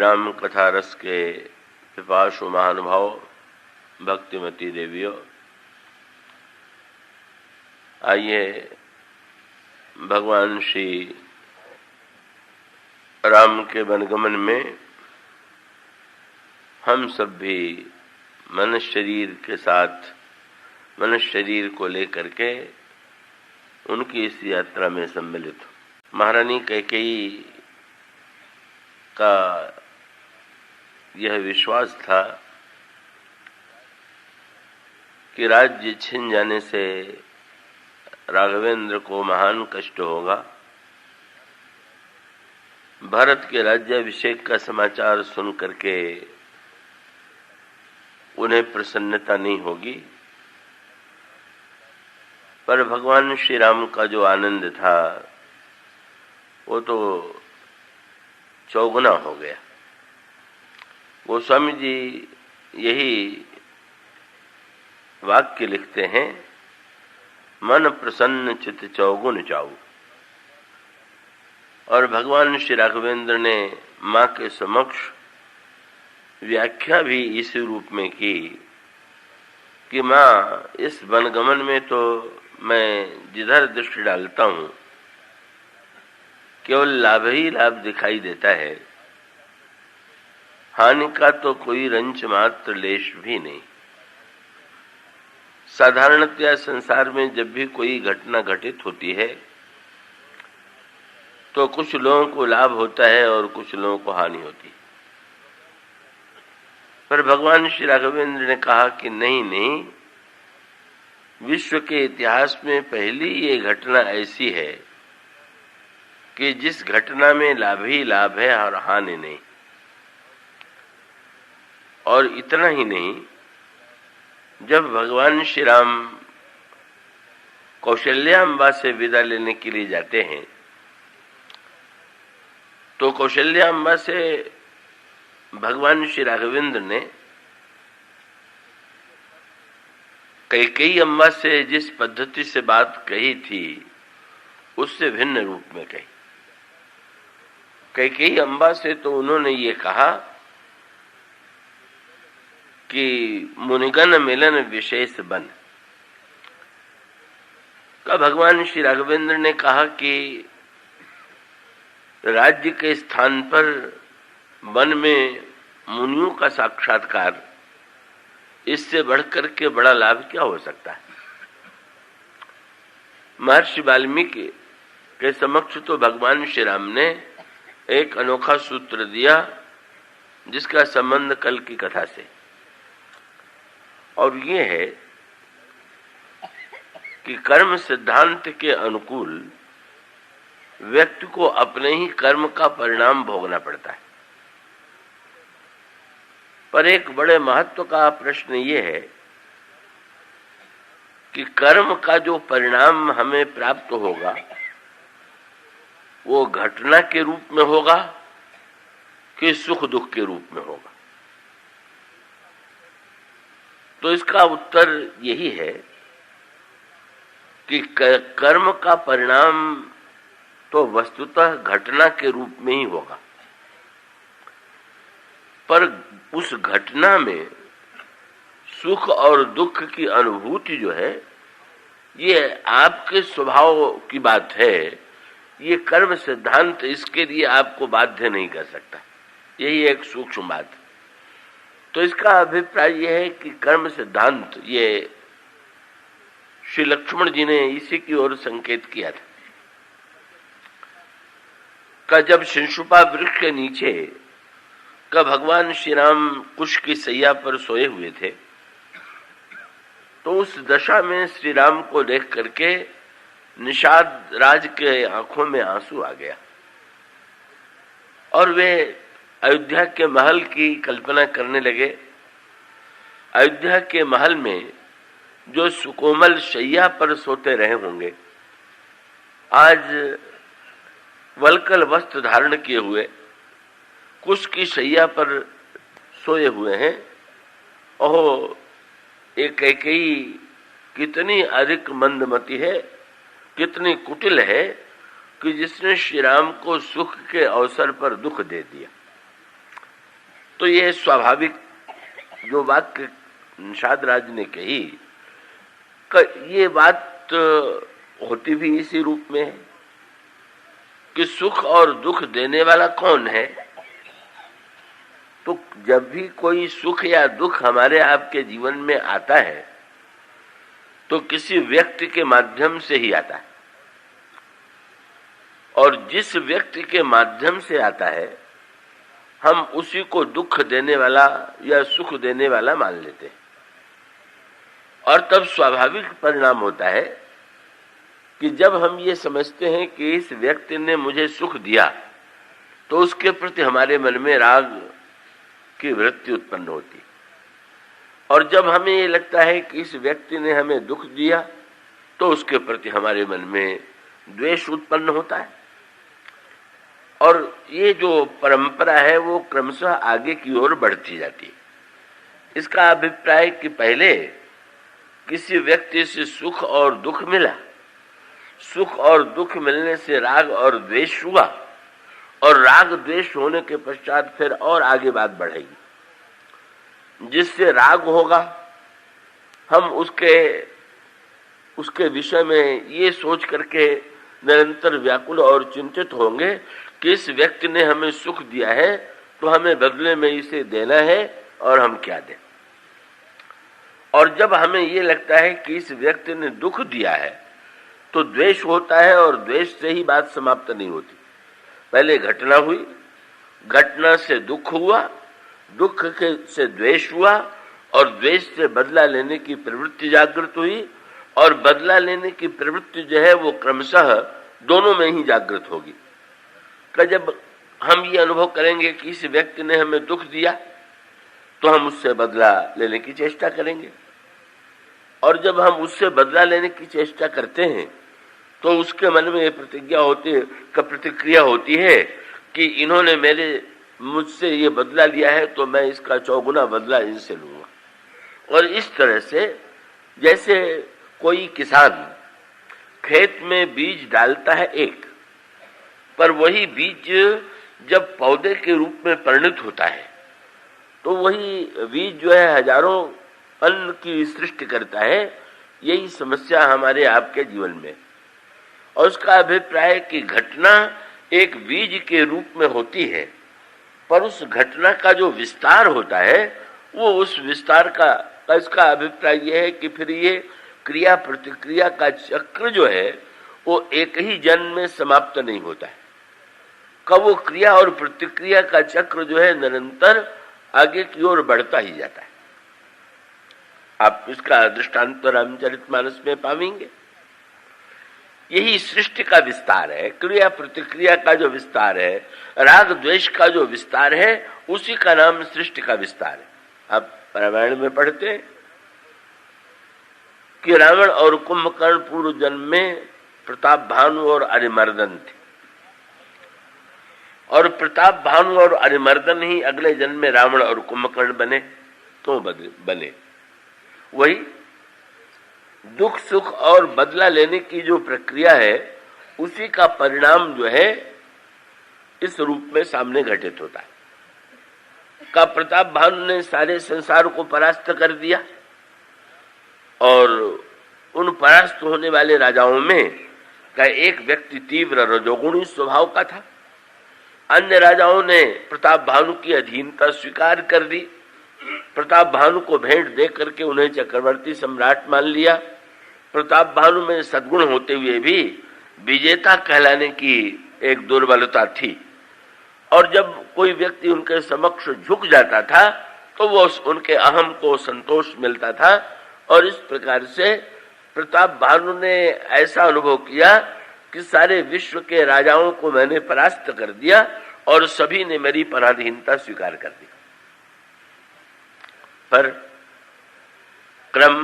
राम कथा रस के पिपासु महानुभाव भक्तिमती देवियों, आइए भगवान श्री राम के वनगमन में हम सब भी मनुष्य शरीर के साथ, मनुष्य शरीर को लेकर के उनकी इस यात्रा में सम्मिलित हो। महारानी कैकेयी का यह विश्वास था कि राज्य छिन जाने से राघवेंद्र को महान कष्ट होगा। भारत के राज्याभिषेक का समाचार सुन करके उन्हें प्रसन्नता नहीं होगी, पर भगवान श्री राम का जो आनंद था वो तो चौगुना हो गया। गोस्वामी जी यही वाक्य लिखते हैं, मन प्रसन्न चित्त चौगुन चाऊ। और भगवान श्री राघवेंद्र ने माँ के समक्ष व्याख्या भी इस रूप में की कि माँ, इस वनगमन में तो मैं जिधर दृष्टि डालता हूँ केवल लाभ ही लाभ दिखाई देता है, हानि का तो कोई रंच मात्र लेश भी नहीं। साधारणतया संसार में जब भी कोई घटना घटित होती है तो कुछ लोगों को लाभ होता है और कुछ लोगों को हानि होती है, पर भगवान श्री राघवेंद्र ने कहा कि नहीं नहीं, विश्व के इतिहास में पहली ये घटना ऐसी है कि जिस घटना में लाभ ही लाभ है और हानि नहीं। और इतना ही नहीं, जब भगवान श्री राम कौशल्याम्बा से विदा लेने के लिए जाते हैं तो कौशल्याम्बा से भगवान श्री राघवेंद्र ने कैकेयी अम्बा से जिस पद्धति से बात कही थी उससे भिन्न रूप में कही। कैकेयी अम्बा से तो उन्होंने ये कहा कि मुनिगण मिलन विशेष बन का। भगवान श्री राघवेंद्र ने कहा कि राज्य के स्थान पर वन में मुनियों का साक्षात्कार, इससे बढ़कर के बड़ा लाभ क्या हो सकता है। महर्षि वाल्मीकि के समक्ष तो भगवान श्री राम ने एक अनोखा सूत्र दिया जिसका संबंध कल की कथा से, और ये है कि कर्म सिद्धांत के अनुकूल व्यक्ति को अपने ही कर्म का परिणाम भोगना पड़ता है। पर एक बड़े महत्व का प्रश्न ये है कि कर्म का जो परिणाम हमें प्राप्त होगा वो घटना के रूप में होगा कि सुख दुख के रूप में होगा। तो इसका उत्तर यही है कि कर्म का परिणाम तो वस्तुतः घटना के रूप में ही होगा, पर उस घटना में सुख और दुख की अनुभूति जो है ये आपके स्वभाव की बात है। ये कर्म सिद्धांत इसके लिए आपको बाध्य नहीं कर सकता, यही एक सूक्ष्म बात। तो इसका अभिप्राय यह है कि कर्म सिद्धांत, ये श्री लक्ष्मण जी ने इसी की ओर संकेत किया था का जब शिंशुपा वृक्ष के नीचे का भगवान श्री राम कुश की सैया पर सोए हुए थे, तो उस दशा में श्री राम को देख करके निषाद राज के आंखों में आंसू आ गया और वे अयोध्या के महल की कल्पना करने लगे। अयोध्या के महल में जो सुकोमल शैया पर सोते रहे होंगे, आज वलकल वस्त्र धारण किए हुए कुश की शैया पर सोए हुए हैं। ओह, एक कैकेयी कितनी अधिक मंदमती है, कितनी कुटिल है कि जिसने श्री राम को सुख के अवसर पर दुख दे दिया। तो ये स्वाभाविक जो वाक्य निषाद राज ने कही, ये बात होती भी इसी रूप में है कि सुख और दुख देने वाला कौन है। तो जब भी कोई सुख या दुख हमारे आपके जीवन में आता है तो किसी व्यक्ति के माध्यम से ही आता है, और जिस व्यक्ति के माध्यम से आता है हम उसी को दुख देने वाला या सुख देने वाला मान लेते हैं। और तब स्वाभाविक परिणाम होता है कि जब हम ये समझते हैं कि इस व्यक्ति ने मुझे सुख दिया तो उसके प्रति हमारे मन में राग की वृत्ति उत्पन्न होती, और जब हमें ये लगता है कि इस व्यक्ति ने हमें दुख दिया तो उसके प्रति हमारे मन में द्वेष उत्पन्न होता है। और ये जो परंपरा है वो क्रमशः आगे की ओर बढ़ती जाती है। इसका अभिप्राय कि पहले किसी व्यक्ति से सुख और दुख मिला, सुख और दुख मिलने से राग और द्वेष हुआ, और राग द्वेष होने के पश्चात फिर और आगे बात बढ़ेगी। जिससे राग होगा हम उसके विषय में ये सोच करके निरंतर व्याकुल और चिंतित होंगे कि इस व्यक्ति ने हमें सुख दिया है तो हमें बदले में इसे देना है और हम क्या दें। और जब हमें ये लगता है कि इस व्यक्ति ने दुख दिया है तो द्वेष होता है, और द्वेष से ही बात समाप्त नहीं होती। पहले घटना हुई, घटना से दुख हुआ, दुख से द्वेष हुआ, और द्वेष से बदला लेने की प्रवृत्ति जागृत हुई, और बदला लेने की प्रवृत्ति जो है वो क्रमशः दोनों में ही जागृत होगी। कि जब हम ये अनुभव करेंगे कि इस व्यक्ति ने हमें दुख दिया तो हम उससे बदला लेने की चेष्टा करेंगे, और जब हम उससे बदला लेने की चेष्टा करते हैं तो उसके मन में ये प्रतिक्रिया होती है कि इन्होंने मुझसे ये बदला लिया है तो मैं इसका चौगुना बदला इनसे लूंगा। और इस तरह से जैसे कोई किसान खेत में बीज डालता है एक, पर वही बीज जब पौधे के रूप में परिणत होता है तो वही बीज जो है हजारों अन्न की सृष्टि करता है। यही समस्या हमारे आपके जीवन में, और उसका अभिप्राय कि घटना एक बीज के रूप में होती है, पर उस घटना का जो विस्तार होता है वो उस विस्तार का इसका अभिप्राय यह है कि फिर ये क्रिया प्रतिक्रिया का चक्र जो है वो एक ही जन्म में समाप्त नहीं होता है। कब वो क्रिया और प्रतिक्रिया का चक्र जो है निरंतर आगे की ओर बढ़ता ही जाता है। आप इसका दृष्टांत रामचरितमानस में पाएंगे। यही सृष्टि का विस्तार है, क्रिया प्रतिक्रिया का जो विस्तार है, राग द्वेष का जो विस्तार है, उसी का नाम सृष्टि का विस्तार है। आप रामायण में पढ़ते हैं कि रावण और कुंभकर्ण पूर्व जन्म में प्रताप भानु और अरिमर्दन थे, और प्रताप भानु और अरिमर्दन ही अगले जन्म में रावण और कुंभकर्ण बने तो बने। वही दुख सुख और बदला लेने की जो प्रक्रिया है उसी का परिणाम जो है इस रूप में सामने घटित होता है। का प्रताप भानु ने सारे संसार को परास्त कर दिया, और उन परास्त होने वाले राजाओं में का एक व्यक्ति तीव्र रजोगुणी स्वभाव का था। अन्य राजाओं ने प्रताप भानु की अधीनता स्वीकार कर दी, प्रताप भानु को भेंट दे करके उन्हें चक्रवर्ती सम्राट मान लिया। प्रताप भानु में सद्गुण होते हुए भी विजेता कहलाने की एक दुर्बलता थी, और जब कोई व्यक्ति उनके समक्ष झुक जाता था तो वो उनके अहम को संतोष मिलता था। और इस प्रकार से प्रताप भानु ने ऐसा अनुभव किया कि सारे विश्व के राजाओं को मैंने परास्त कर दिया और सभी ने मेरी पराधीनता स्वीकार कर दी। पर क्रम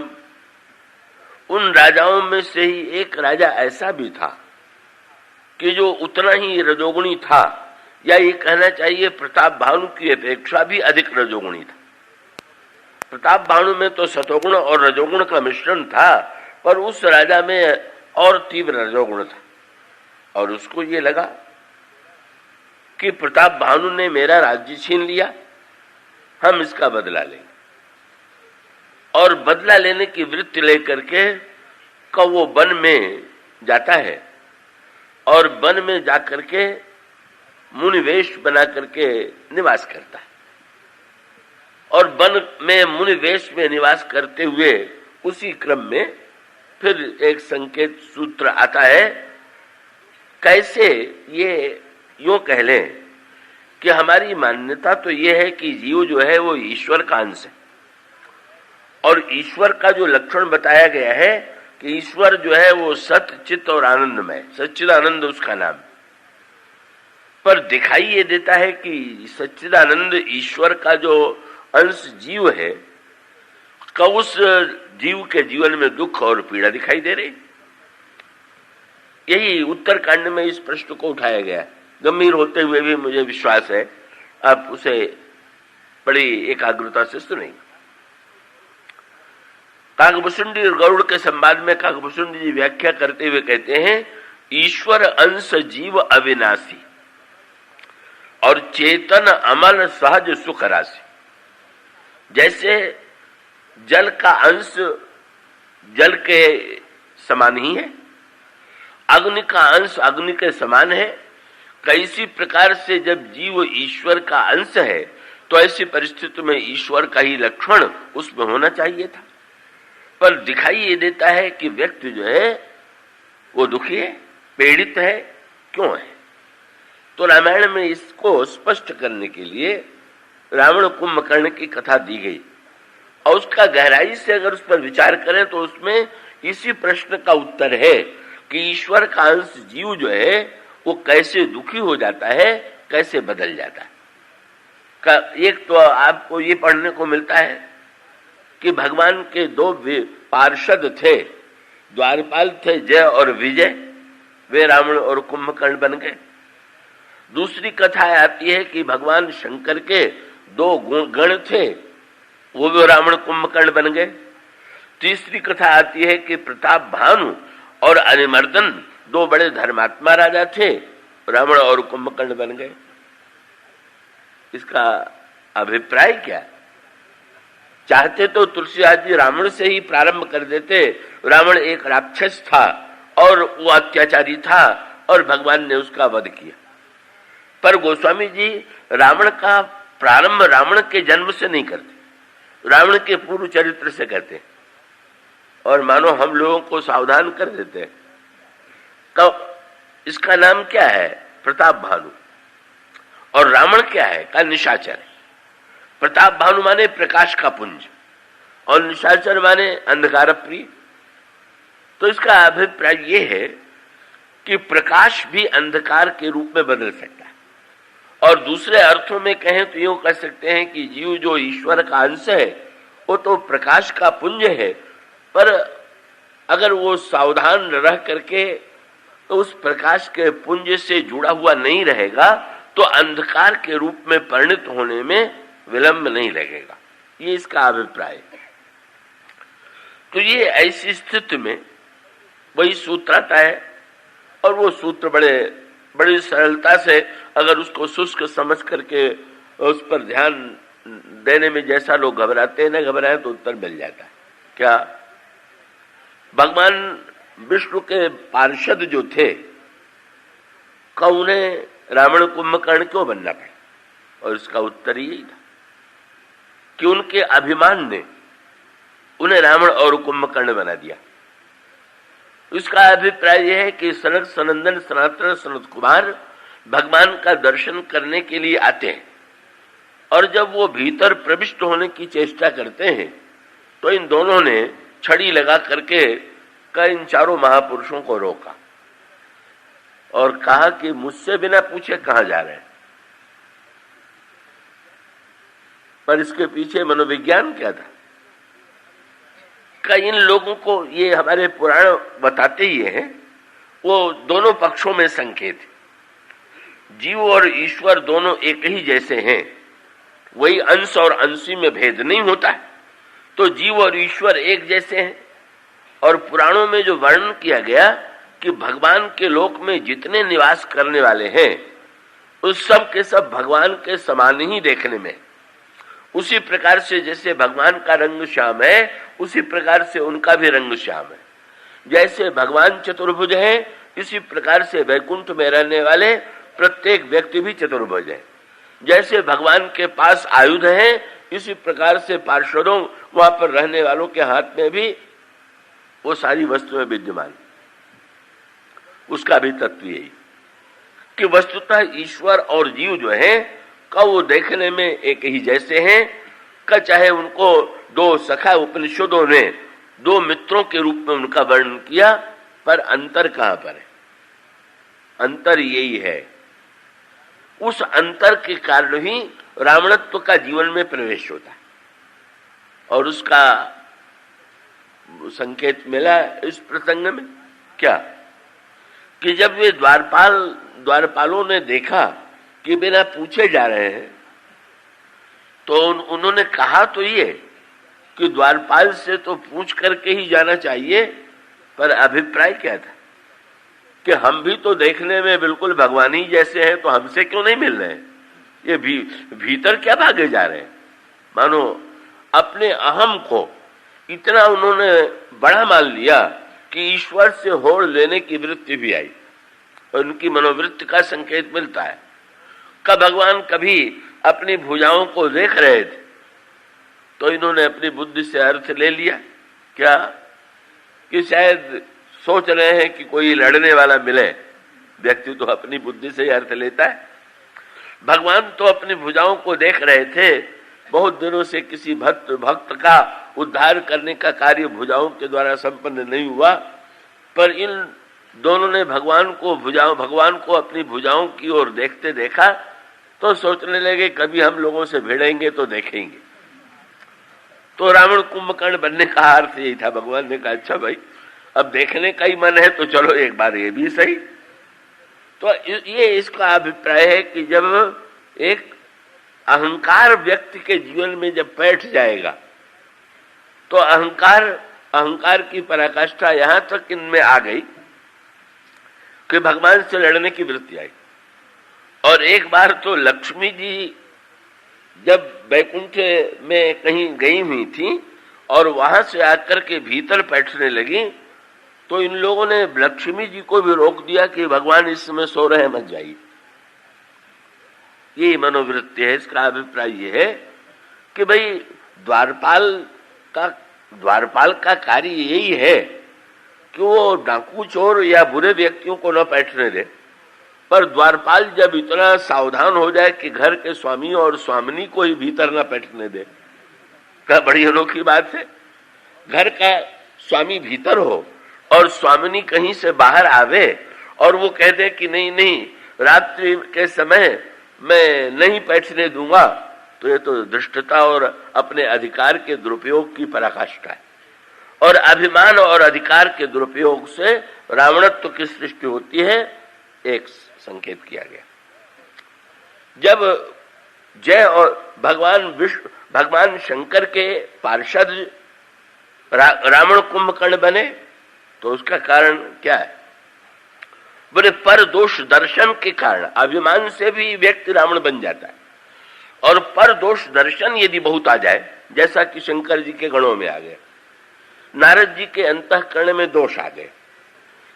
उन राजाओं में से ही एक राजा ऐसा भी था कि जो उतना ही रजोगुणी था, या ये कहना चाहिए प्रताप भानु की अपेक्षा भी अधिक रजोगुणी था। प्रताप भानु में तो सतोगुण और रजोगुण का मिश्रण था, पर उस राजा में और तीव्र रजोगुण था, और उसको ये लगा कि प्रताप भानु ने मेरा राज्य छीन लिया हम इसका बदला लेंगे। और बदला लेने की वृत्ति लेकर के वो वन में जाता है और वन में जाकर के मुनिवेश बना करके निवास करता है। और वन में मुनिवेश में निवास करते हुए उसी क्रम में फिर एक संकेत सूत्र आता है। कैसे ये यूं कह लें कि हमारी मान्यता तो ये है कि जीव जो है वो ईश्वर का अंश है, और ईश्वर का जो लक्षण बताया गया है कि ईश्वर जो है वो सत्य चित्त और आनंदमय, सच्चिदानंद उसका नाम। पर दिखाई ये देता है कि सच्चिदानंद ईश्वर का जो अंश जीव है, का उस जीव के जीवन में दुख और पीड़ा दिखाई दे रही। यही उत्तरकांड में इस प्रश्न को उठाया गया। गंभीर होते हुए भी मुझे विश्वास है आप उसे बड़ी एकाग्रता से सुनेंगे। काकभूषुंडी और गरुड़ के संवाद में काकभूषुंडी जी व्याख्या करते हुए कहते हैं, ईश्वर अंश जीव अविनाशी और चेतन अमल सहज सुख राशि। जैसे जल का अंश जल के समान ही है, अग्नि का अंश अग्नि के समान है। कैसी प्रकार से जब जीव ईश्वर का अंश है तो ऐसी परिस्थिति में ईश्वर का ही लक्षण उसमें होना चाहिए था, पर दिखाई ये देता है कि व्यक्ति जो है वो दुखी है, पीड़ित है। क्यों है? तो रामायण में इसको स्पष्ट करने के लिए रावण कुंभकर्ण की कथा दी गई, और उसका गहराई से अगर उस पर विचार करें तो उसमें इसी प्रश्न का उत्तर है कि ईश्वर का अंश जीव जो है वो कैसे दुखी हो जाता है, कैसे बदल जाता है। एक तो आपको ये पढ़ने को मिलता है कि भगवान के दो पार्षद थे, द्वारपाल थे जय और विजय, वे रावण और कुंभकर्ण बन गए। दूसरी कथा आती है कि भगवान शंकर के दो गण थे, वो भी रावण कुंभकर्ण बन गए। तीसरी कथा आती है कि प्रताप भानु और अरिमर्दन दो बड़े धर्मात्मा राजा थे, रावण और कुंभकर्ण बन गए। इसका अभिप्राय क्या? चाहते तो तुलसीदास जी रावण से ही प्रारंभ कर देते। रावण एक राक्षस था और वो अत्याचारी था और भगवान ने उसका वध किया, पर गोस्वामी जी रावण का प्रारंभ रावण के जन्म से नहीं करते, रावण के पूर्व चरित्र से करते, और मानो हम लोगों को सावधान कर देते हैं। कब इसका नाम क्या है? प्रताप भानु। और रावण क्या है? का निशाचर। प्रताप भानु माने प्रकाश का पुंज और निशाचर माने अंधकार प्रिय। तो इसका अभिप्राय यह है कि प्रकाश भी अंधकार के रूप में बदल सकता है, और दूसरे अर्थों में कहें तो यूं कह सकते हैं कि जीव जो ईश्वर का अंश है वो तो प्रकाश का पुंज है, पर अगर वो सावधान रह करके तो उस प्रकाश के पुंज से जुड़ा हुआ नहीं रहेगा तो अंधकार के रूप में परिणत होने में विलंब नहीं लगेगा। ये इसका अभिप्राय है। तो ये ऐसी स्थिति में वही सूत्र आता है, और वो सूत्र बड़ी सरलता से अगर उसको शुष्क समझ करके उस पर ध्यान देने में जैसा लोग घबराते हैं, न घबराए तो उत्तर मिल जाता है। क्या? भगवान विष्णु के पार्षद जो थे, उन्हें रावण कुंभकर्ण क्यों बनना पड़ा? और इसका उत्तर यही था कि उनके अभिमान ने उन्हें रावण और कुंभकर्ण बना दिया। इसका अभिप्राय यह है कि सनक सनंदन सनातन सनत कुमार भगवान का दर्शन करने के लिए आते हैं, और जब वो भीतर प्रविष्ट होने की चेष्टा करते हैं तो इन दोनों ने छड़ी लगा करके इन चारों महापुरुषों को रोका और कहा कि मुझसे बिना पूछे कहां जा रहे हैं। पर इसके पीछे मनोविज्ञान क्या था? इन लोगों को ये हमारे पुराण बताते ही हैं, वो दोनों पक्षों में संकेत है। जीव और ईश्वर दोनों एक ही जैसे हैं, वही अंश और अंशी में भेद नहीं होता है, तो जीव और ईश्वर एक जैसे हैं। और पुराणों में जो वर्णन किया गया कि भगवान के लोक में जितने निवास करने वाले हैं उस सब के सब भगवान के समान ही देखने में, उसी प्रकार से जैसे भगवान का रंग श्याम है, उसी प्रकार से उनका भी रंग श्याम है। जैसे भगवान चतुर्भुज है, इसी प्रकार से वैकुंठ में रहने वाले प्रत्येक व्यक्ति भी चतुर्भुज है। जैसे भगवान के पास आयुध है, इसी प्रकार से पार्षदों वहां पर रहने वालों के हाथ में भी वो सारी वस्तुएं विद्यमान। उसका भी तत्व यही कि वस्तुतः ईश्वर और जीव जो है का वो देखने में एक ही जैसे हैं का, चाहे उनको दो सखा उपनिषदों ने दो मित्रों के रूप में उनका वर्णन किया, पर अंतर कहां पर है? अंतर यही है, उस अंतर के कारण ही रावणत्व का जीवन में प्रवेश होता है। और उसका संकेत मिला इस प्रसंग में क्या कि जब वे द्वारपालों ने देखा कि बिना पूछे जा रहे हैं, तो उन्होंने कहा तो ये कि द्वारपाल से तो पूछ करके ही जाना चाहिए, पर अभिप्राय क्या था कि हम भी तो देखने में बिल्कुल भगवान ही जैसे हैं, तो हमसे क्यों नहीं मिल रहे हैं? ये भीतर क्या भागे जा रहे हैं? मानो अपने अहम को इतना उन्होंने बड़ा मान लिया कि ईश्वर से होड़ लेने की वृत्ति भी आई, और उनकी मनोवृत्ति का संकेत मिलता है। कब भगवान कभी अपनी भुजाओं को देख रहे थे तो इन्होंने अपनी बुद्धि से अर्थ ले लिया क्या कि शायद सोच रहे हैं कि कोई लड़ने वाला मिले। व्यक्ति तो अपनी बुद्धि से ही अर्थ लेता है। भगवान तो अपनी भुजाओं को देख रहे थे, बहुत दिनों से किसी भक्त का उद्धार करने का कार्य भुजाओं के द्वारा संपन्न नहीं हुआ, पर इन दोनों ने भगवान को अपनी भुजाओं की ओर देखते देखा तो सोचने लगे कभी हम लोगों से भिड़ेंगे तो देखेंगे। तो रावण कुंभकर्ण बनने का अर्थ यही था। भगवान ने कहा अच्छा भाई, अब देखने का ही मन है तो चलो एक बार ये भी सही। तो ये इसका अभिप्राय है कि जब एक अहंकार व्यक्ति के जीवन में जब बैठ जाएगा तो अहंकार की पराकाष्ठा यहां तक इनमें आ गई कि भगवान से लड़ने की वृत्ति आई। और एक बार तो लक्ष्मी जी जब वैकुंठ में कहीं गई हुई थी और वहां से आकर के भीतर बैठने लगी, तो इन लोगों ने लक्ष्मी जी को भी रोक दिया कि भगवान इस समय सो रहे, मत जाइए। ये मनोवृत्ति है। इसका अभिप्राय ये है कि भाई द्वारपाल का कार्य यही है कि वो डाकू चोर या बुरे व्यक्तियों को न बैठने दे, पर द्वारपाल जब इतना सावधान हो जाए कि घर के स्वामी और स्वामिनी को ही भीतर न बैठने दे, क्या बड़ी अनोखी बात है। घर का स्वामी भीतर हो और स्वामिनी कहीं से बाहर आवे और वो कह दे कि नहीं नहीं, रात्रि के समय मैं नहीं बैठने दूंगा, तो ये तो दुष्टता और अपने अधिकार के दुरुपयोग की पराकाष्ठा है। और अभिमान और अधिकार के दुरुपयोग से रावणत्व की सृष्टि होती है, एक संकेत किया गया। जब जय और भगवान शंकर के पार्षद रावण कुंभकर्ण बने, तो उसका कारण क्या है? बोले पर दोष दर्शन के कारण अभिमान से भी व्यक्ति रावण बन जाता है। और पर दोष दर्शन यदि बहुत आ जाए, जैसा कि शंकर जी के गणों में आ गए, नारद जी के अंतःकरण में दोष आ गए,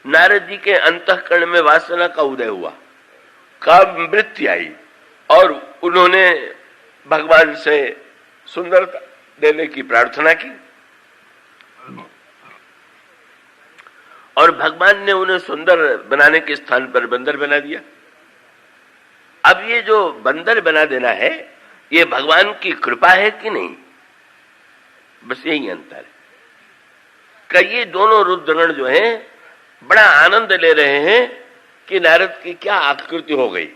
नारद जी के अंतःकरण में वासना का उदय हुआ, काम वृत्ति आई और उन्होंने भगवान से सुंदरता देने की प्रार्थना की और भगवान ने उन्हें सुंदर बनाने के स्थान पर बंदर बना दिया। अब ये जो बंदर बना देना है, ये भगवान की कृपा है कि नहीं? बस यही अंतर है कि ये दोनों रुद्रगण जो हैं बड़ा आनंद ले रहे हैं कि नारद की क्या आकृति हो गई,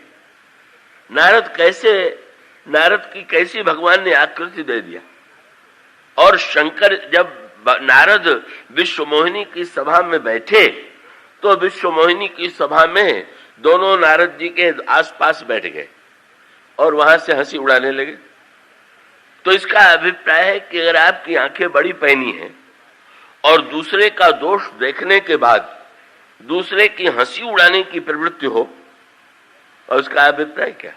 नारद की कैसी भगवान ने आकृति दे दिया। और शंकर जब नारद विश्व मोहिनी की सभा में बैठे तो विश्व मोहिनी की सभा में दोनों नारद जी के आसपास बैठ गए और वहां से हंसी उड़ाने लगे। तो इसका अभिप्राय है कि अगर आपकी आंखें बड़ी पैनी हैं और दूसरे का दोष देखने के बाद दूसरे की हंसी उड़ाने की प्रवृत्ति हो, और उसका अभिप्राय क्या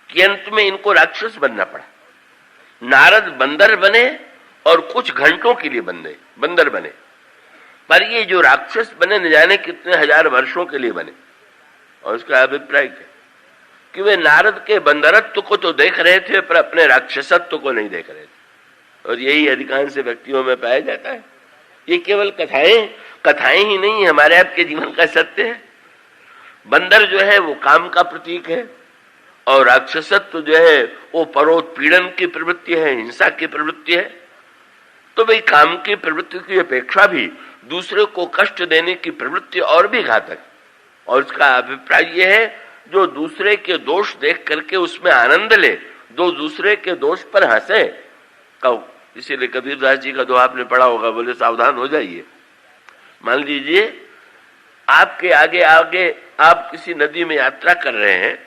कि अंत में इनको राक्षस बनना पड़ा। नारद बंदर बने और कुछ घंटों के लिए बंदर बने, पर ये जो राक्षस बने न जाने कितने हजार वर्षों के लिए बने। और उसका अभिप्राय क्या कि वे नारद के बंदरत्व को तो देख रहे थे पर अपने राक्षसत्व को नहीं देख रहे थे। और यही अधिकांश व्यक्तियों में पाया जाता है। ये केवल कथाएं ही नहीं, हमारे आपके जीवन का सत्य है। बंदर जो है वो काम का प्रतीक है और राक्षसत्व जो है वो परोत्पीड़न की प्रवृत्ति है, हिंसा की प्रवृत्ति है। तो भाई काम की प्रवृत्ति की अपेक्षा भी दूसरे को कष्ट देने की प्रवृत्ति और भी घातक। और इसका अभिप्राय यह है जो दूसरे के दोष देख करके उसमें आनंद ले, दो दूसरे के दोष पर हंसे। इसीलिए कबीरदास जी का दो आपने पढ़ा होगा, बोले सावधान हो जाइए। मान लीजिए आपके आगे आगे आप किसी नदी में यात्रा कर रहे हैं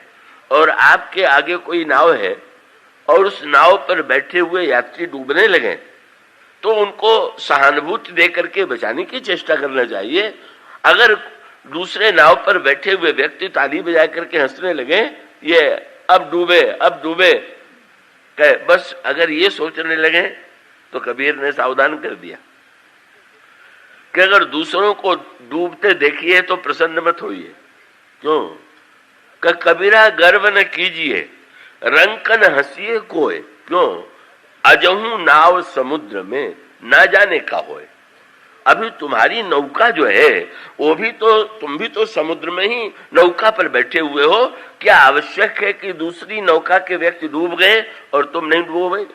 और आपके आगे कोई नाव है और उस नाव पर बैठे हुए यात्री डूबने लगे, तो उनको सहानुभूति दे करके बचाने की चेष्टा करना चाहिए। अगर दूसरे नाव पर बैठे हुए व्यक्ति ताली बजा करके हंसने लगे, ये अब डूबे बस अगर ये सोचने लगे तो कबीर ने सावधान कर दिया कि अगर दूसरों को डूबते देखिए तो प्रसन्न मत होइए। क्यों? कबीरा गर्व न कीजिए, रंकन हंसिए कोय। क्यों? अजहू नाव समुद्र में ना जाने का होए। अभी तुम्हारी नौका जो है वो भी तो, तुम भी तो समुद्र में ही नौका पर बैठे हुए हो। क्या आवश्यक है कि दूसरी नौका के व्यक्ति डूब गए और तुम नहीं डूबोगे?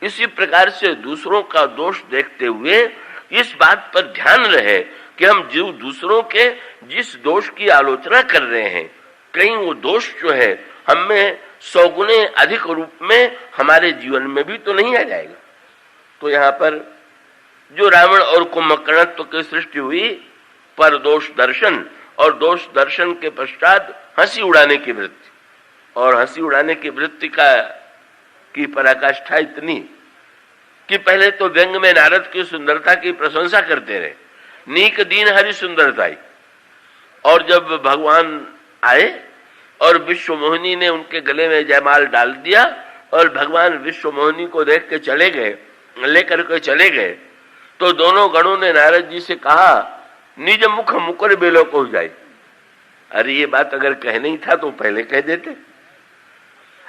इसी प्रकार से दूसरों का दोष देखते हुए इस बात पर ध्यान रहे कि हम जो दूसरों के जिस दोष की आलोचना कर रहे हैं, कहीं वो दोष जो है हमें 100 गुने अधिक रूप में हमारे जीवन में भी तो नहीं आ जाएगा। तो यहाँ पर जो रावण और कुंभकर्णत्व की सृष्टि हुई, पर दोष दर्शन और दोष दर्शन के पश्चात हंसी उड़ाने की वृत्ति, और हंसी उड़ाने की वृत्ति की पराकाष्ठा इतनी कि पहले तो व्यंग में नारद की सुंदरता की प्रशंसा करते रहे, नीक दीन हरि सुंदरताई। और जब भगवान आए और विश्व मोहिनी ने उनके गले में जयमाल डाल दिया और भगवान विश्व मोहिनी को देख के चले गए, लेकर के चले गए, तो दोनों गणों ने नारद जी से कहा, निज मुख मुकर बेलो को जाए। अरे ये बात अगर कहना ही था तो पहले कह देते।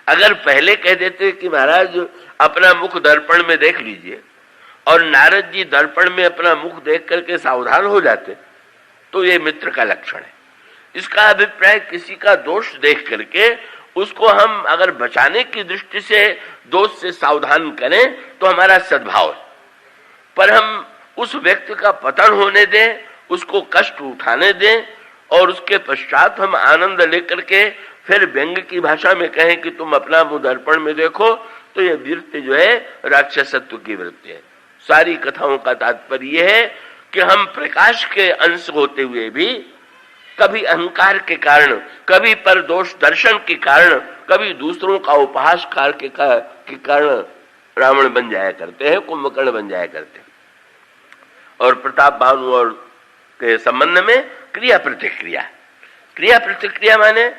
अगर पहले कह देते कि महाराज अपना मुख दर्पण में देख लीजिए, और नारद जी दर्पण में अपना मुख देख करके सावधान हो जाते, तो ये मित्र का लक्षण है। इसका अभिप्राय किसी का दोष देख करके उसको हम अगर बचाने की दृष्टि से दोष से सावधान करें तो हमारा सद्भाव है। पर हम उस व्यक्ति का पतन होने दें, उसको कष्ट उठाने दें और उसके पश्चात हम आनंद लेकर के फिर व्यंग की भाषा में कहें कि तुम अपना मुंह दर्पण में देखो, तो यह वृत्ति जो है राक्षसत्व की वृत्ति है। सारी कथाओं का तात्पर्य यह है कि हम प्रकाश के अंश होते हुए भी कभी अहंकार के कारण, कभी पर दोष दर्शन के कारण, कभी दूसरों का उपहास के कारण रावण बन जाया करते हैं, कुंभकर्ण बन जाया करते हैं। और प्रताप भानु और के संबंध में क्रिया प्रतिक्रिया माने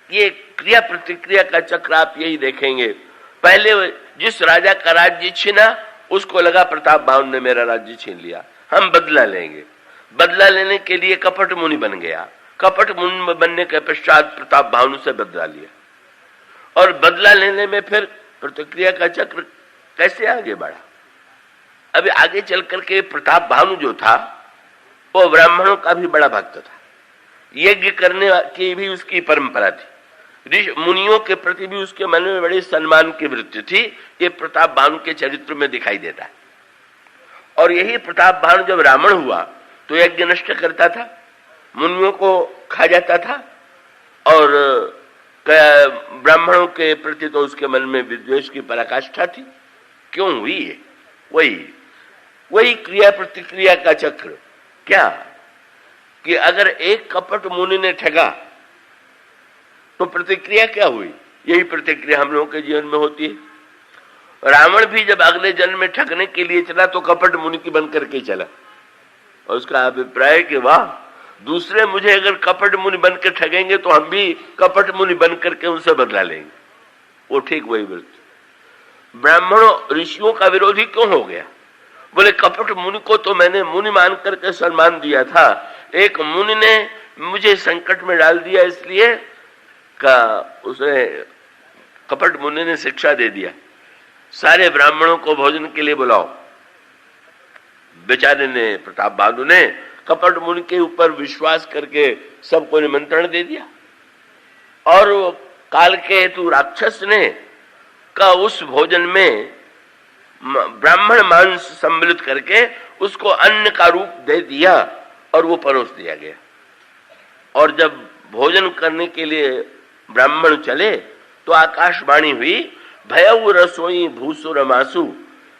ये क्रिया प्रतिक्रिया का चक्र आप यही देखेंगे। पहले जिस राजा का राज्य छीना उसको लगा प्रताप भानु ने मेरा राज्य छीन लिया, हम बदला लेंगे। बदला लेने के लिए कपट मुनि बन गया, कपट मुनि बनने के पश्चात प्रताप भानु से बदला लिया, और बदला लेने में फिर प्रतिक्रिया का चक्र कैसे आगे बढ़ा। अभी आगे चल करके प्रताप भानु जो था वो ब्राह्मणों का भी बड़ा भक्त था, यज्ञ करने की भी उसकी परंपरा थी, ऋषि मुनियों के प्रति भी उसके मन में बड़ी सम्मान की वृत्ति थी। ये प्रताप भानु के चरित्र में दिखाई देता है। और यही प्रताप भानु जब रावण हुआ तो यज्ञ नष्ट करता था, मुनियों को खा जाता था, और ब्राह्मणों के प्रति तो उसके मन में विद्वेष की पराकाष्ठा थी। क्यों हुई है? वही क्रिया प्रतिक्रिया का चक्र। क्या कि अगर एक कपट मुनि ने ठगा तो प्रतिक्रिया क्या हुई? यही प्रतिक्रिया हम लोगों के जीवन में होती है। रावण भी जब अगले जन्म में ठगने के लिए चला तो कपट मुनि की बन करके चला, और उसका अभिप्राय कि वाह, दूसरे मुझे अगर कपट मुनि बनकर ठगेंगे तो हम भी कपट मुनि बन करके उनसे बदला लेंगे। वो ठीक वही वृत्ति। ब्राह्मणों ऋषियों का विरोधी क्यों हो गया? बोले कपट मुनि को तो मैंने मुनि मान करके सम्मान दिया था, एक मुनि ने मुझे संकट में डाल दिया, इसलिए का उसे कपट मुनि ने शिक्षा दे दिया, सारे ब्राह्मणों को भोजन के लिए बुलाओ। बेचारे ने, प्रताप बहादुर ने कपट मुनि के ऊपर विश्वास करके सबको निमंत्रण दे दिया, और काल के हेतु राक्षस ने का उस भोजन में ब्राह्मण मांस सम्मिलित करके उसको अन्न का रूप दे दिया और वो परोस दिया गया। और जब भोजन करने के लिए ब्राह्मण चले तो आकाशवाणी हुई, भयउ रसोई भूसुर मासु,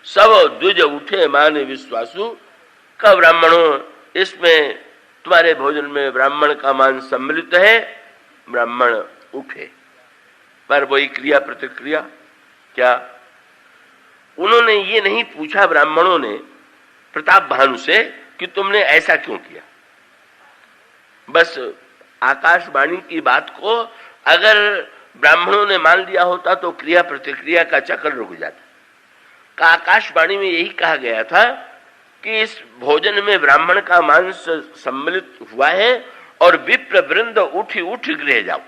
सब द्विज उठे मान विश्वासु। का ब्राह्मणों, इसमें तुम्हारे भोजन में ब्राह्मण का मान सम्मिलित है। ब्राह्मण उठे, पर वही क्रिया प्रतिक्रिया क्या? उन्होंने ये नहीं पूछा ब्राह्मणों ने प्रताप भानु से कि तुमने ऐसा क्यों किया। बस आकाशवाणी की बात को अगर ब्राह्मणों ने मान लिया होता तो क्रिया प्रतिक्रिया का चक्र रुक जाता। का आकाशवाणी में यही कहा गया था कि इस भोजन में ब्राह्मण का मांस सम्मिलित हुआ है और विप्र वृंद उठी उठ गृह जाओ,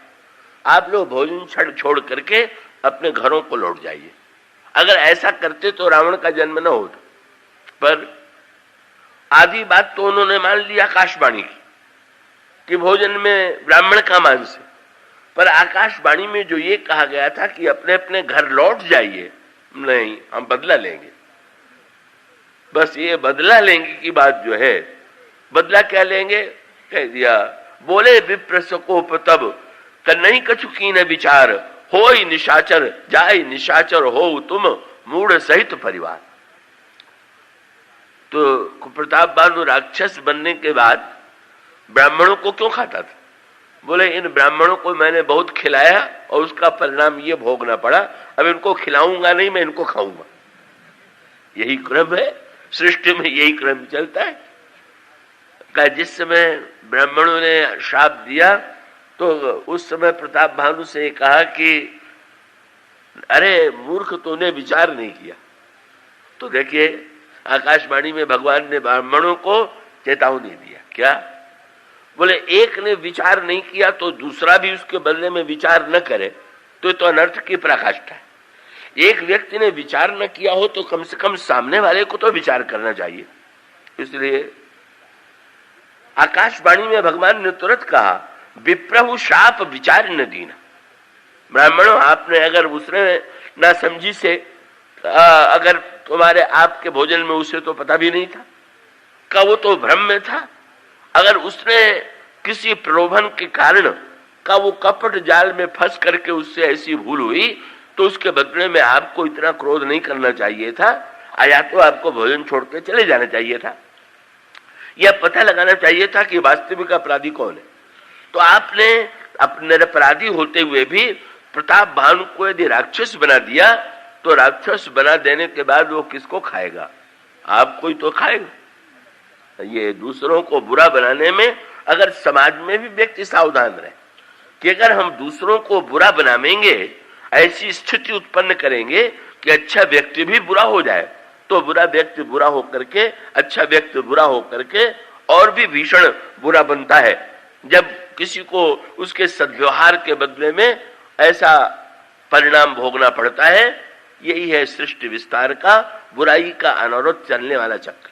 आप लोग भोजन छोड़ करके अपने घरों को लौट जाइए। अगर ऐसा करते तो रावण का जन्म न होता, पर आधी बात तो उन्होंने मान लिया आकाशवाणी की कि भोजन में ब्राह्मण का मांस है, पर आकाशवाणी में जो ये कहा गया था कि अपने अपने घर लौट जाइए, नहीं, हम बदला लेंगे। बस ये बदला लेंगे की बात जो है, बदला क्या लेंगे कह दिया। बोले विप्र सकोप तब नहीं कछु कीन विचार, होई निशाचर जाय निशाचर हो तुम मूढ़ सहित परिवार। तो प्रताप बानु राक्षस बनने के बाद ब्राह्मणों को क्यों खाता था? बोले इन ब्राह्मणों को मैंने बहुत खिलाया और उसका परिणाम ये भोगना पड़ा, अब इनको खिलाऊंगा नहीं, मैं इनको खाऊंगा। यही क्रम है सृष्टि में, यही क्रम चलता है। का जिस समय ब्राह्मणों ने श्राप दिया तो उस समय प्रताप भानु से कहा कि अरे मूर्ख, तूने विचार नहीं किया। तो देखिए आकाशवाणी में भगवान ने ब्राह्मणों को चेतावनी दिया, क्या? बोले एक ने विचार नहीं किया तो दूसरा भी उसके बदले में विचार न करे तो ये तो अनर्थ की पराकाष्ठा है। एक व्यक्ति ने विचार न किया हो तो कम से कम सामने वाले को तो विचार करना चाहिए। इसलिए आकाशवाणी में भगवान ने तुरंत कहा, विप्रभु शाप विचार न दीना। ब्राह्मणों, आपने अगर उसने ना समझी से अगर तुम्हारे आपके भोजन में उसे तो पता भी नहीं था का वो तो भ्रम में था, अगर उसने किसी प्रलोभन के कारण का वो कपट जाल में फंस करके उससे ऐसी भूल हुई तो उसके बदले में आपको इतना क्रोध नहीं करना चाहिए था, या तो आपको भोजन छोड़ के चले जाना चाहिए था, यह पता लगाना चाहिए था कि वास्तविक अपराधी कौन है। तो आपने अपने अपराधी होते हुए भी प्रताप भानु को यदि राक्षस बना दिया तो राक्षस बना देने के बाद वो किसको खाएगा? आपको ही तो खाएगा। ये दूसरों को बुरा बनाने में अगर समाज में भी व्यक्ति सावधान रहे कि अगर हम दूसरों को बुरा बनावेंगे, ऐसी स्थिति उत्पन्न करेंगे कि अच्छा व्यक्ति भी बुरा हो जाए, तो बुरा व्यक्ति बुरा होकर के, अच्छा व्यक्ति बुरा होकर के और भी भीषण बुरा बनता है। जब किसी को उसके सद्व्यवहार के बदले में ऐसा परिणाम भोगना पड़ता है, यही है सृष्टि विस्तार का, बुराई का अनवरत चलने वाला चक्र।